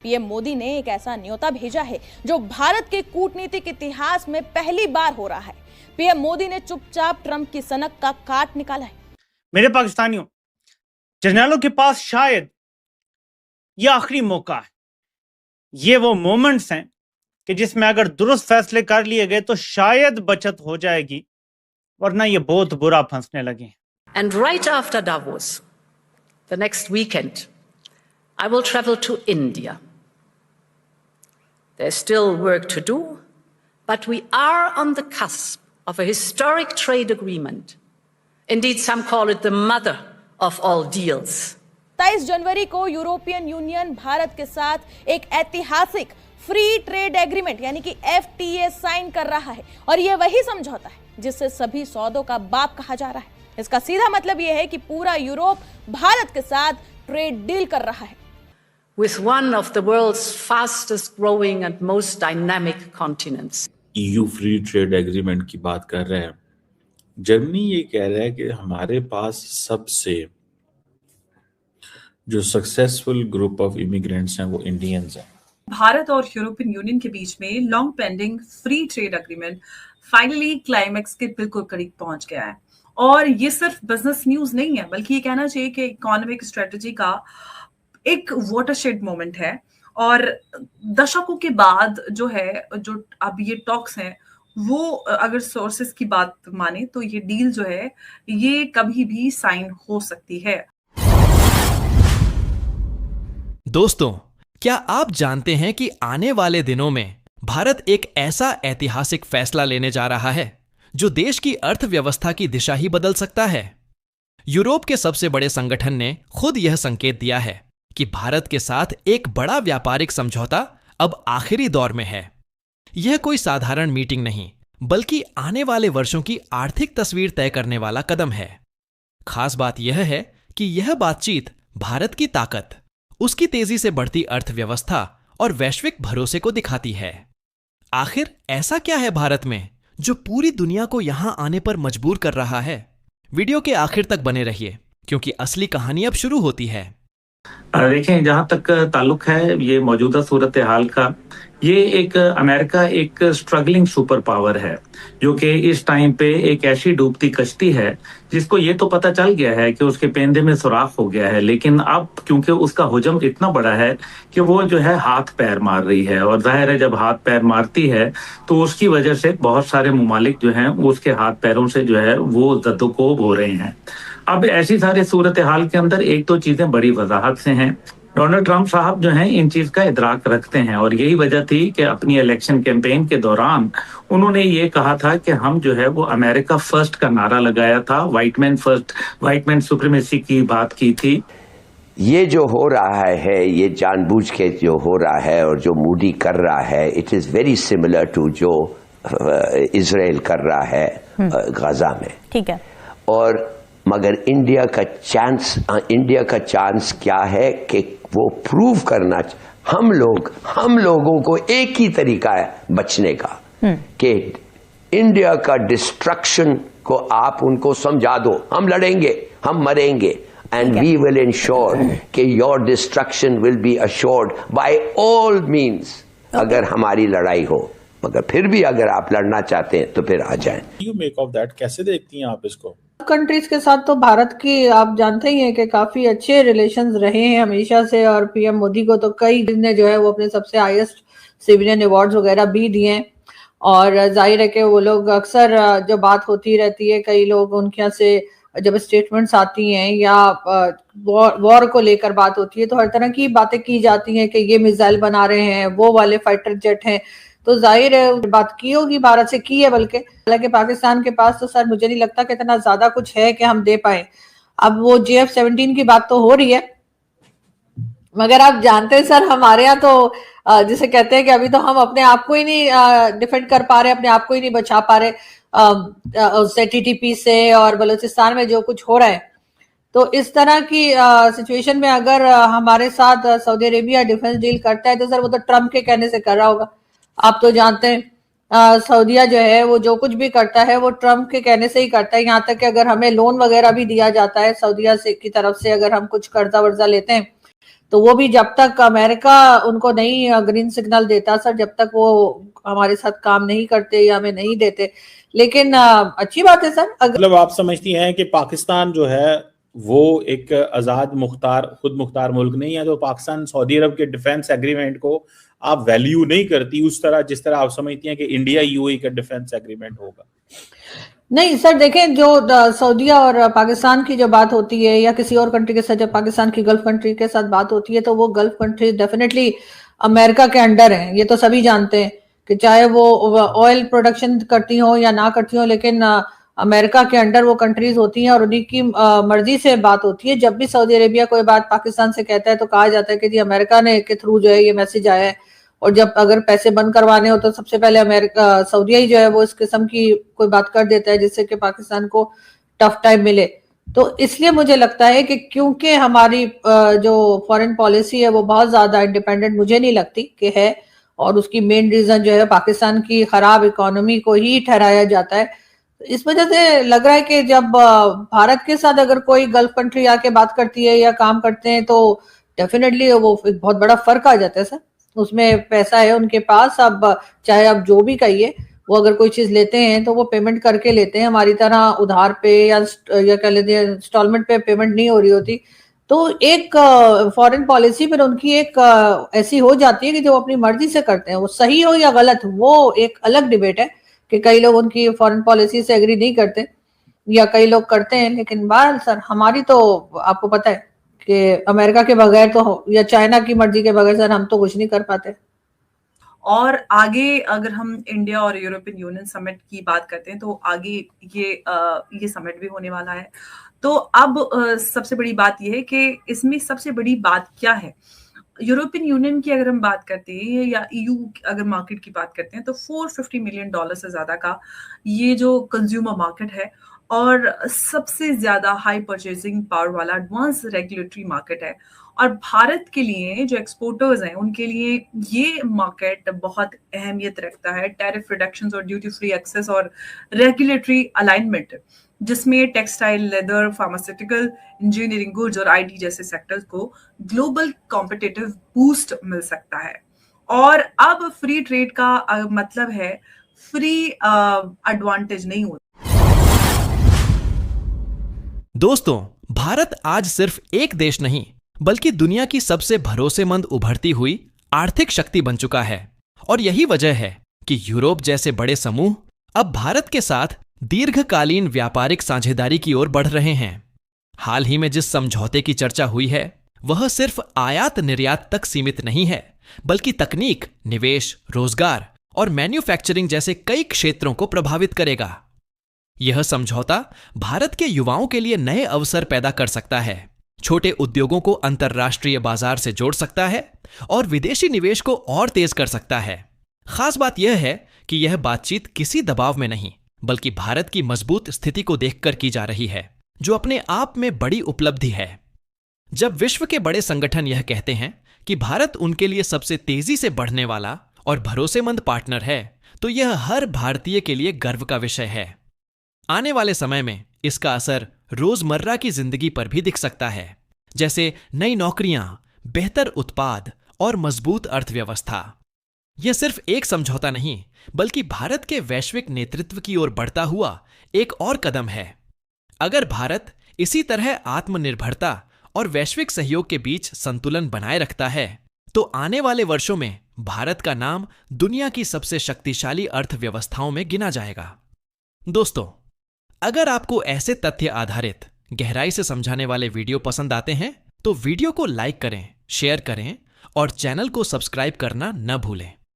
PM Modi ने एक ऐसा न्योता भेजा है जो भारत के कूटनीतिक इतिहास में पहली बार हो रहा है। पीएम मोदी ने चुपचाप ट्रंप की सनक का काट निकाला है। मेरे पाकिस्तानियों, जर्नैलों के पास शायद यह आखिरी मौका है। ये वो मोमेंट्स हैं कि जिसमें अगर दुरुस्त फैसले कर लिए गए तो शायद बचत हो जाएगी, वरना ये बहुत बुरा फंसने लगे। And right after Davos, the next weekend, I will travel to India. There's still work to do, but we are on the cusp of a historic trade agreement. Indeed, some call it the mother of all deals. 23 जनवरी को European union Bharat के साथ एक ऐतिहासिक free trade agreement यानी कि FTA sign कर रहा है और यह वही समझौता है जिससे सभी सौदों का बाप कहा जा रहा है। इसका सीधा मतलब यह है कि पूरा यूरोप भारत के साथ ट्रेड डील कर रहा है। With one of the world's fastest growing and most dynamic continents. EU free trade agreement की बात कर रहे हैं। जर्मनी ये कह रहा है कि हमारे पास सबसे जो सक्सेसफुल ग्रुप ऑफ इमिग्रेंट्स हैं वो इंडियंस हैं। भारत और यूरोपियन यूनियन के बीच में long pending free trade agreement finally climax के बिल्कुल करीब पहुंच गया है और ये सिर्फ बिजनेस न्यूज नहीं है, बल्कि ये कहना चाहिए कि इकोनॉमिक स्ट्रेटजी का एक वाटरशेड मोमेंट है और दशकों के बाद जो अब ये टॉक्स हैं वो अगर सोर्सेस की बात माने तो ये डील जो है ये कभी भी साइन हो सकती है। दोस्तों, क्या आप जानते हैं कि आने वाले दिनों में भारत एक ऐसा ऐतिहासिक फैसला लेने जा रहा है जो देश की अर्थव्यवस्था की दिशा ही बदल सकता है। यूरोप के सबसे बड़े संगठन ने खुद यह संकेत दिया है कि भारत के साथ एक बड़ा व्यापारिक समझौता अब आखिरी दौर में है। यह कोई साधारण मीटिंग नहीं, बल्कि आने वाले वर्षों की आर्थिक तस्वीर तय करने वाला कदम है। खास बात यह है कि यह बातचीत भारत की ताकत, उसकी तेजी से बढ़ती अर्थव्यवस्था और वैश्विक भरोसे को दिखाती है। आखिर ऐसा क्या है भारत में जो पूरी दुनिया को यहां आने पर मजबूर कर रहा है? वीडियो के आखिर तक बने रहिए क्योंकि असली कहानी अब शुरू होती है। देखें, जहां तक ताल्लुक है ये मौजूदा सूरत हाल का, ये अमेरिका एक स्ट्रगलिंग सुपर पावर है जो कि इस टाइम पे एक ऐसी डूबती कश्ती है जिसको ये तो पता चल गया है कि उसके पेंदे में सुराख हो गया है, लेकिन अब क्योंकि उसका हुजम इतना बड़ा है कि वो जो है हाथ पैर मार रही है और जाहिर है जब हाथ पैर मारती है तो उसकी वजह से बहुत सारे मुमालिक जो हैं उसके हाथ पैरों से जो है वो जद्दोकोब हो रहे हैं। अब ऐसी सारी सूरत हाल के अंदर एक दो चीजें बड़ी वजाहत से हैं। डोनाल्ड ट्रंप साहब जो हैं इन चीज का इदराक रखते हैं और यही वजह थी कि अपनी इलेक्शन कैंपेन के दौरान उन्होंने ये कहा था कि हम जो है वो अमेरिका फर्स्ट का नारा लगाया था, white man first, white man supremacy की बात की थी। ये जो हो रहा है ये जानबूझ के जो हो रहा है और जो मूडी कर रहा है, it is very similar to जो इजराइल कर रहा है गाजा में। ठीक है। और मगर इंडिया का चांस क्या है कि वो प्रूव करना, हम लोगों को एक ही तरीका है बचने का कि इंडिया का डिस्ट्रक्शन को आप उनको समझा दो, हम लड़ेंगे, हम मरेंगे, एंड वी विल इंश्योर कि your destruction will be assured by all means. अगर हमारी लड़ाई हो, मगर फिर भी अगर आप लड़ना चाहते हैं तो फिर आ जाएं। यू मेक ऑफ दैट, कैसे देखती हैं आप इसको? कंट्रीज के साथ तो भारत की आप जानते ही हैं कि काफी अच्छे रिलेशंस रहे हैं हमेशा से और पीएम मोदी को तो कई ने जो है वो अपने सबसे हाईएस्ट सिविलियन अवार्ड्स वगैरह भी दिए हैं और जाहिर है कि वो लोग अक्सर जो बात होती रहती है, कई लोग उनके यहाँ से जब स्टेटमेंट्स आती हैं या वॉर को लेकर बात होती है तो हर तरह की बातें की जाती हैं कि ये मिसाइल बना रहे हैं, वो वाले फाइटर जेट हैं, तो जाहिर है बात की होगी, भारत से की है बल्कि। हालांकि पाकिस्तान के पास तो सर मुझे नहीं लगता कि इतना ज्यादा कुछ है कि हम दे पाए। अब वो JF-17 की बात तो हो रही है, मगर आप जानते हैं सर हमारे यहाँ तो जिसे कहते हैं कि अभी तो हम अपने आप को ही नहीं डिफेंड कर पा रहे, अपने आप को ही नहीं बचा पा रहे उससे, TTP से और बलूचिस्तान में जो कुछ हो रहा है। तो इस तरह की सिचुएशन में अगर हमारे साथ सऊदी अरेबिया डिफेंस डील करता है तो सर वो तो ट्रम्प के कहने से कर रहा होगा। आप तो जानते हैं सऊदीया जो है वो जो कुछ भी करता है वो ट्रम्प के कहने से ही करता है। यहाँ तक कि अगर हमें लोन वगैरह भी दिया जाता है सऊदीया से की तरफ से, अगर हम कुछ कर्जा वर्जा लेते हैं तो वो भी जब तक अमेरिका उनको नहीं ग्रीन सिग्नल देता सर, जब तक वो हमारे साथ काम नहीं करते या हमें नहीं देते। लेकिन अच्छी बात है सर। मतलब आप समझती हैं कि पाकिस्तान जो है वो एक आजाद मुख्तार खुद मुख्तार मुल्क नहीं है, तो पाकिस्तान सऊदी अरब के डिफेंस एग्रीमेंट को आप वैल्यू नहीं करती उस तरह जिस तरह आप समझती हैं कि इंडिया यूएई का डिफेंस एग्रीमेंट होगा? नहीं सर, देखें, जो सऊदीया और पाकिस्तान की जो बात होती है या किसी और कंट्री के साथ, जब पाकिस्तान की गल्फ कंट्री के साथ बात होती है, तो वो गल्फ कंट्री डेफिनेटली अमेरिका के अंडर हैं। ये तो सभी जानते हैं कि चाहे वो ऑयल प्रोडक्शन करती हो या ना करती हो, लेकिन अमेरिका के अंडर वो कंट्रीज होती हैं और उन्हीं की मर्जी से बात होती है। जब भी सऊदी अरेबिया कोई बात पाकिस्तान से कहता है तो कहा जाता है कि जी अमेरिका ने के थ्रू जो है ये मैसेज आया है, और जब अगर पैसे बंद करवाने हो तो सबसे पहले अमेरिका सऊदीया ही जो है वो इस किस्म की कोई बात कर देता है जिससे कि पाकिस्तान को टफ टाइम मिले। तो इसलिए मुझे लगता है कि क्योंकि हमारी जो फॉरेन पॉलिसी है वो बहुत ज्यादा इंडिपेंडेंट मुझे नहीं लगती कि है, और उसकी मेन रीजन जो है पाकिस्तान की खराब इकोनॉमी को ही ठहराया जाता है। इस वजह से लग रहा है कि जब भारत के साथ अगर कोई गल्फ कंट्री आके बात करती है या काम करते हैं तो डेफिनेटली वो एक बहुत बड़ा फर्क आ जाता है सर। उसमें पैसा है उनके पास, अब चाहे आप जो भी कहिए, वो अगर कोई चीज लेते हैं तो वो पेमेंट करके लेते हैं, हमारी तरह उधार पे या कह लेते हैं इंस्टॉलमेंट पे पेमेंट नहीं हो रही होती। तो एक फॉरेन पॉलिसी पर उनकी एक ऐसी हो जाती है कि जो अपनी मर्जी से करते हैं, वो सही हो या गलत वो एक अलग डिबेट है कि कई लोग उनकी फॉरेन पॉलिसी से एग्री नहीं करते या कई लोग करते हैं। लेकिन बहरहाल सर, हमारी तो आपको पता है कि अमेरिका के बगैर तो या चाइना की मर्जी के बगैर सर हम तो कुछ नहीं कर पाते। और आगे अगर हम इंडिया और यूरोपियन यूनियन समिट की बात करते हैं तो आगे ये समिट भी होने वाला है। तो अब सबसे बड़ी बात यह है कि इसमें सबसे बड़ी बात क्या है। यूरोपियन यूनियन की अगर हम बात करते हैं या ईयू अगर मार्केट की बात करते हैं तो $450 मिलियन से ज्यादा का ये जो कंज्यूमर मार्केट है और सबसे ज्यादा हाई परचेजिंग पावर वाला एडवांस रेगुलेटरी मार्केट है। और भारत के लिए जो एक्सपोर्टर्स हैं उनके लिए ये मार्केट बहुत अहमियत रखता है। टैरिफ रिडक्शंस और ड्यूटी फ्री एक्सेस और रेगुलेटरी अलाइनमेंट, जिसमें textile, leather, pharmaceutical, engineering goods और आईटी जैसे सेक्टर्स को ग्लोबल कॉम्पिटिटिव बूस्ट मिल सकता है। और अब फ्री ट्रेड का मतलब है फ्री एडवांटेज नहीं होता। दोस्तों, भारत आज सिर्फ एक देश नहीं बल्कि दुनिया की सबसे भरोसेमंद उभरती हुई आर्थिक शक्ति बन चुका है। और यही वजह है कि यूरोप जैसे बड़े समूह अब भारत के साथ दीर्घकालीन व्यापारिक साझेदारी की ओर बढ़ रहे हैं। हाल ही में जिस समझौते की चर्चा हुई है वह सिर्फ आयात निर्यात तक सीमित नहीं है, बल्कि तकनीक, निवेश, रोजगार और मैन्युफैक्चरिंग जैसे कई क्षेत्रों को प्रभावित करेगा। यह समझौता भारत के युवाओं के लिए नए अवसर पैदा कर सकता है, छोटे उद्योगों को अंतर्राष्ट्रीय बाजार से जोड़ सकता है और विदेशी निवेश को और तेज कर सकता है। खास बात यह है कि यह बातचीत किसी दबाव में नहीं बल्कि भारत की मजबूत स्थिति को देखकर की जा रही है, जो अपने आप में बड़ी उपलब्धि है। जब विश्व के बड़े संगठन यह कहते हैं कि भारत उनके लिए सबसे तेजी से बढ़ने वाला और भरोसेमंद पार्टनर है, तो यह हर भारतीय के लिए गर्व का विषय है। आने वाले समय में इसका असर रोजमर्रा की जिंदगी पर भी दिख सकता है, जैसे नई नौकरियां, बेहतर उत्पाद और मजबूत अर्थव्यवस्था। यह सिर्फ एक समझौता नहीं बल्कि भारत के वैश्विक नेतृत्व की ओर बढ़ता हुआ एक और कदम है। अगर भारत इसी तरह आत्मनिर्भरता और वैश्विक सहयोग के बीच संतुलन बनाए रखता है तो आने वाले वर्षों में भारत का नाम दुनिया की सबसे शक्तिशाली अर्थव्यवस्थाओं में गिना जाएगा। दोस्तों, अगर आपको ऐसे तथ्य आधारित गहराई से समझाने वाले वीडियो पसंद आते हैं तो वीडियो को लाइक करें, शेयर करें और चैनल को सब्सक्राइब करना न भूलें।